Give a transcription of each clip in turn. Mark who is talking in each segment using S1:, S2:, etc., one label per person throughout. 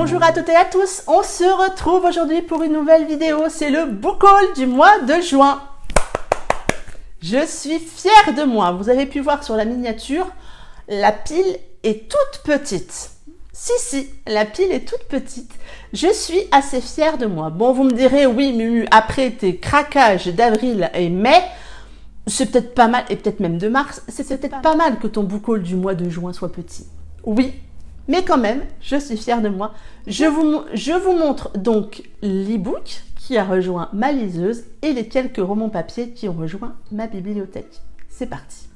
S1: Bonjour à toutes et à tous, on se retrouve aujourd'hui pour une nouvelle vidéo, c'est le book haul du mois de juin. Je suis fière de moi, vous avez pu voir sur la miniature, la pile est toute petite. Si, la pile est toute petite, je suis assez fière de moi. Bon, vous me direz, oui Mumu, après tes craquages d'avril et mai, c'est peut-être pas mal, et peut-être même de mars, c'est peut-être pas mal que ton book haul du mois de juin soit petit. Oui, mais quand même, je suis fière de moi. Je vous montre donc l'e-book qui a rejoint ma liseuse et les quelques romans papier qui ont rejoint ma bibliothèque. C'est parti.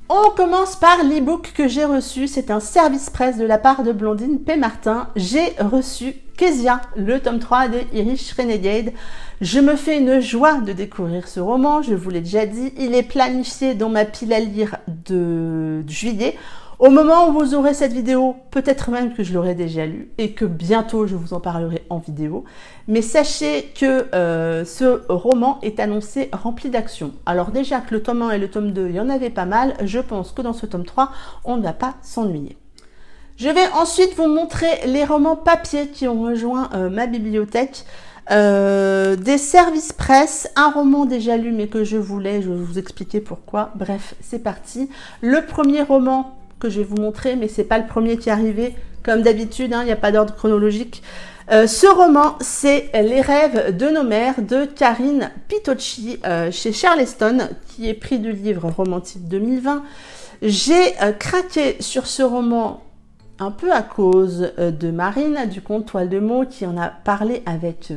S1: On commence par l'e-book que j'ai reçu. C'est un service presse de la part de Blandine P. Martin. J'ai reçu Kezia, le tome 3 de Irish Renegade. Je me fais une joie de découvrir ce roman, je vous l'ai déjà dit. Il est planifié dans ma pile à lire de juillet. Au moment où vous aurez cette vidéo, peut-être même que je l'aurai déjà lu et que bientôt je vous en parlerai en vidéo. Mais sachez que ce roman est annoncé rempli d'action. Alors déjà que le tome 1 et le tome 2, il y en avait pas mal, je pense que dans ce tome 3, on ne va pas s'ennuyer. Je vais ensuite vous montrer les romans papier qui ont rejoint ma bibliothèque. Des services presse, un roman déjà lu mais que je voulais, je vais vous expliquer pourquoi. Bref, c'est parti. Le premier roman que je vais vous montrer, mais c'est pas le premier qui est arrivé, comme d'habitude, il n'y a pas d'ordre chronologique. Ce roman, c'est Les rêves de nos mères de Karine Pitocchi chez Charleston, qui est prix du livre romantique 2020. J'ai craqué sur ce roman un peu à cause de Marine, du compte Toile de mots, qui en a parlé avec...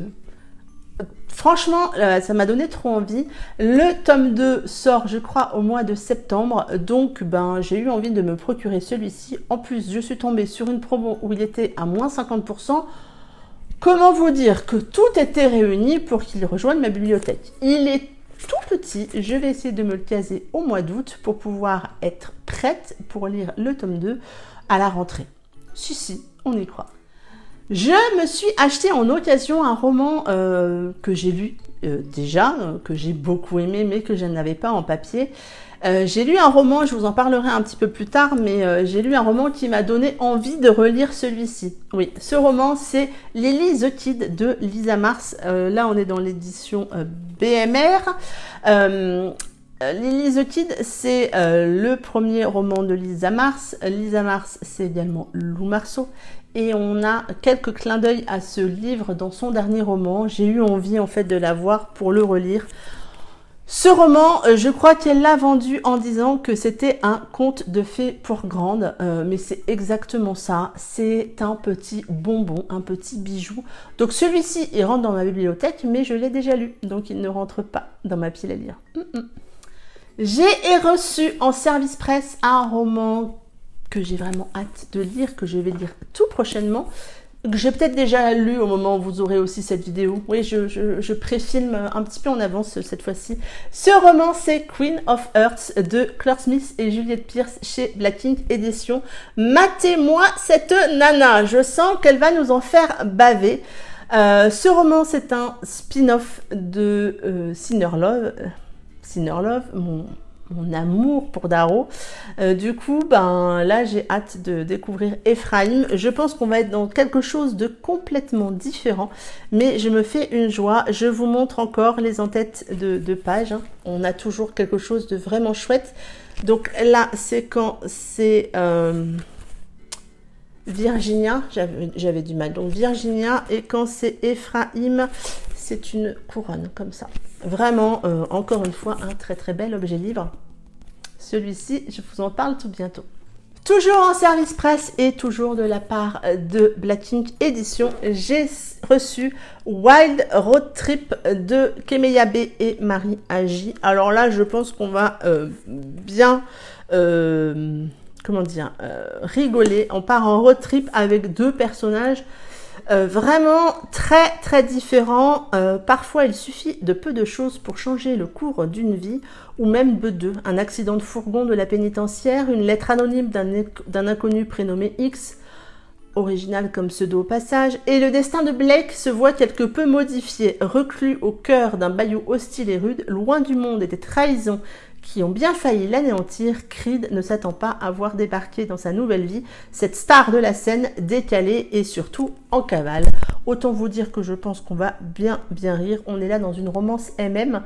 S1: Franchement, ça m'a donné trop envie. Le tome 2 sort, je crois, au mois de septembre. Donc, j'ai eu envie de me procurer celui-ci. En plus, je suis tombée sur une promo où il était à moins 50%. Comment vous dire que tout était réuni pour qu'il rejoigne ma bibliothèque. Il est tout petit. Je vais essayer de me le caser au mois d'août pour pouvoir être prête pour lire le tome 2 à la rentrée. Si, on y croit. Je me suis acheté en occasion un roman que j'ai lu déjà, que j'ai beaucoup aimé, mais que je n'avais pas en papier. J'ai lu un roman, je vous en parlerai un petit peu plus tard, mais j'ai lu un roman qui m'a donné envie de relire celui-ci. Oui, ce roman, c'est Lily the Kid de Lisa Mars. Là, on est dans l'édition BMR. Lily the Kid, c'est le premier roman de Lisa Mars. Lisa Mars, c'est également Lou Marceau. Et on a quelques clins d'œil à ce livre dans son dernier roman. J'ai eu envie en fait de l'avoir pour le relire. Ce roman, je crois qu'elle l'a vendu en disant que c'était un conte de fées pour grandes. Mais c'est exactement ça. C'est un petit bonbon, un petit bijou. Donc celui-ci, il rentre dans ma bibliothèque, mais je l'ai déjà lu. Donc il ne rentre pas dans ma pile à lire. J'ai reçu en service presse un roman que j'ai vraiment hâte de lire, que je vais lire tout prochainement, que j'ai peut-être déjà lu au moment où vous aurez aussi cette vidéo. Oui, je préfilme un petit peu en avance cette fois-ci. Ce roman, c'est Queen of Hearts de Claire Smith et Juliette Pierce chez Black Ink Éditions. Matez-moi cette nana, je sens qu'elle va nous en faire baver. Ce roman, c'est un spin-off de Sinner Love, mon amour pour Darrow. Du coup, là, j'ai hâte de découvrir Ephraim. Je pense qu'on va être dans quelque chose de complètement différent, mais je me fais une joie. Je vous montre encore les en-têtes de pages. On a toujours quelque chose de vraiment chouette. Donc là, c'est quand c'est Virginia, j'avais du mal. Donc Virginia, et quand c'est Ephraim, c'est une couronne comme ça. Vraiment, encore une fois, un très très bel objet livre. Celui-ci, je vous en parle tout bientôt. Toujours en service presse et toujours de la part de Black Ink Éditions, j'ai reçu Wild Road Trip de Kemeya B et Marie Agi. Alors là, je pense qu'on va bien... rigoler. On part en road trip avec deux personnages vraiment très très différents. Parfois il suffit de peu de choses pour changer le cours d'une vie, ou même de deux. Un accident de fourgon de la pénitentiaire, une lettre anonyme d'un inconnu prénommé X, original comme pseudo au passage, et le destin de Blake se voit quelque peu modifié. Reclus au cœur d'un bayou hostile et rude, loin du monde et des trahisons qui ont bien failli l'anéantir, Creed ne s'attend pas à voir débarquer dans sa nouvelle vie cette star de la scène décalée et surtout en cavale. Autant vous dire que je pense qu'on va bien rire. On est là dans une romance MM.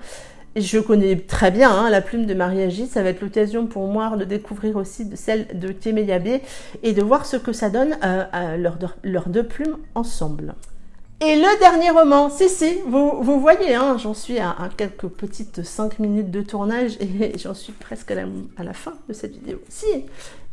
S1: Je connais très bien la plume de Maria J. Ça va être l'occasion pour moi de découvrir aussi celle de Kemi Yabé et de voir ce que ça donne leurs deux plumes ensemble. Et le dernier roman, vous voyez, j'en suis à quelques petites 5 minutes de tournage et j'en suis presque à la fin de cette vidéo. Si,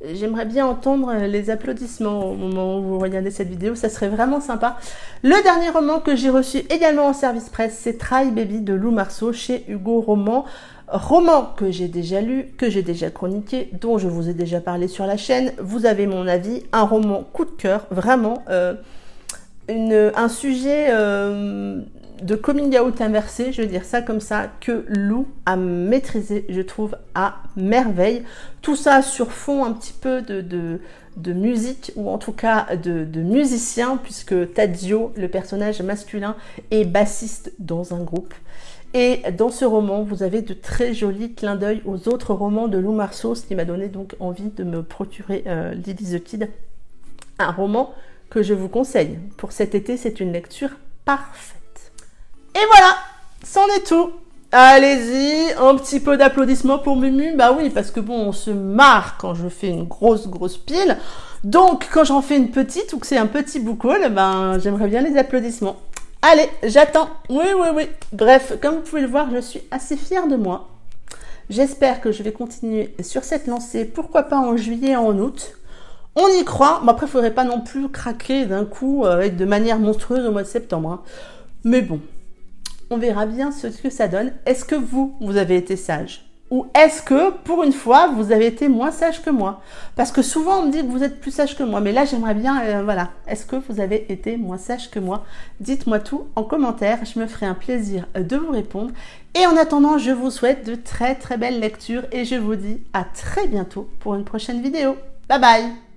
S1: j'aimerais bien entendre les applaudissements au moment où vous regardez cette vidéo, ça serait vraiment sympa. Le dernier roman que j'ai reçu également en service presse, c'est Try Baby de Lou Marceau chez Hugo Roman. Roman que j'ai déjà lu, que j'ai déjà chroniqué, dont je vous ai déjà parlé sur la chaîne. Vous avez mon avis, un roman coup de cœur, vraiment... un sujet de coming out inversé, je veux dire ça comme ça, que Lou a maîtrisé, je trouve, à merveille. Tout ça sur fond un petit peu de musique, ou en tout cas de musicien, puisque Tadzio, le personnage masculin, est bassiste dans un groupe. Et dans ce roman, vous avez de très jolis clins d'œil aux autres romans de Lou Marceau, ce qui m'a donné donc envie de me procurer Lily the Kid, un roman que je vous conseille. Pour cet été, c'est une lecture parfaite. Et voilà, c'en est tout. Allez-y, un petit peu d'applaudissements pour Mumu. Bah oui, parce que bon, on se marre quand je fais une grosse pile. Donc, quand j'en fais une petite ou que c'est un petit book haul, ben, j'aimerais bien les applaudissements. Allez, j'attends. Oui. Bref, comme vous pouvez le voir, je suis assez fière de moi. J'espère que je vais continuer sur cette lancée. Pourquoi pas en juillet et en août. On y croit, mais après, il ne faudrait pas non plus craquer d'un coup de manière monstrueuse au mois de septembre. Mais bon, on verra bien ce que ça donne. Est-ce que vous avez été sage? Ou est-ce que, pour une fois, vous avez été moins sage que moi? Parce que souvent, on me dit que vous êtes plus sage que moi. Mais là, j'aimerais bien, voilà. Est-ce que vous avez été moins sage que moi? Dites-moi tout en commentaire. Je me ferai un plaisir de vous répondre. Et en attendant, je vous souhaite de très belles lectures. Et je vous dis à très bientôt pour une prochaine vidéo. Bye bye!